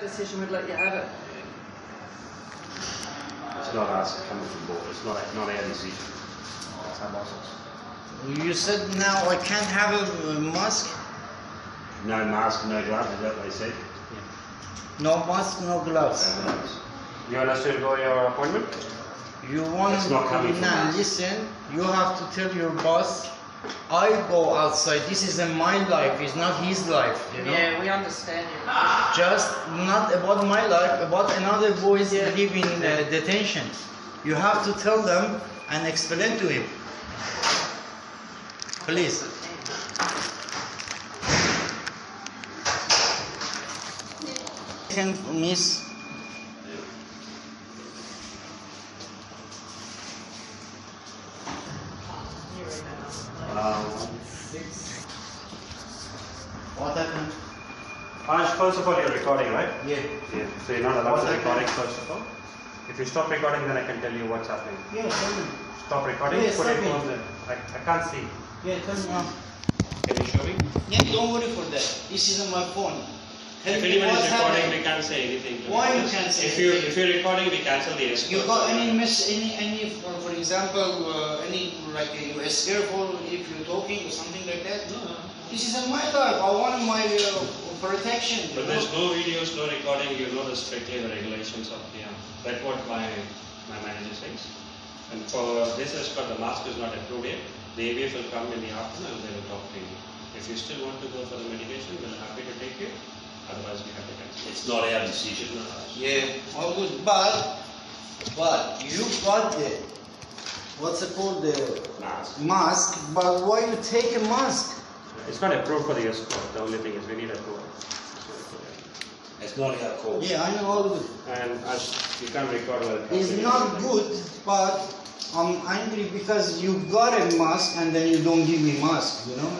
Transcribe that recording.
decision would let you have it. It's not us coming from board. It's not our decision. It's our bosses. You said now I can't have a mask? No mask, no gloves, is that what they said? No mask, no gloves. No gloves. You want us to go to your appointment? You want It's not coming from now us. listen, you have to tell your boss, I go outside, this is my life, it's not his life, you know? Yeah, we understand you. Just not about my life, about another boys live in detention. You have to tell them and explain to him. Please. Miss. What happened? First of all, you're recording, right? Yeah. Yeah. So you're not allowed to recording first of all? If you stop recording, then I can tell you what's happening. Yeah, tell me. Stop recording, Yeah, put your stop it. phone there. I can't see. Yeah, tell me now. Can you show me? Yeah, don't worry for that. This isn't my phone. Tell If me anyone what's is recording, happening. we can't say anything. to Why be you honest. can't say If you're recording, we cancel the escort. You got any for example, any like you are careful if you're talking or something like that? No. This isn't my life. I want my protection. But there's no videos, no recording. You know strictly the regulations of the. That's what my manager says. And for this escort, the mask is not approved yet. The AVF will come in the afternoon and they will talk to you. If you still want to go for the medication, we're happy to take you. Otherwise, we have to cancel. It's not our decision. Yeah, all good. But you got the what's it called, the mask. But why you take a mask? It's not approved for the escort. The only thing is we need approval. It's not our call. Yeah, I know all good. And as you can't record well. It's not good, but I'm angry because you got a mask and then you don't give me mask. You know.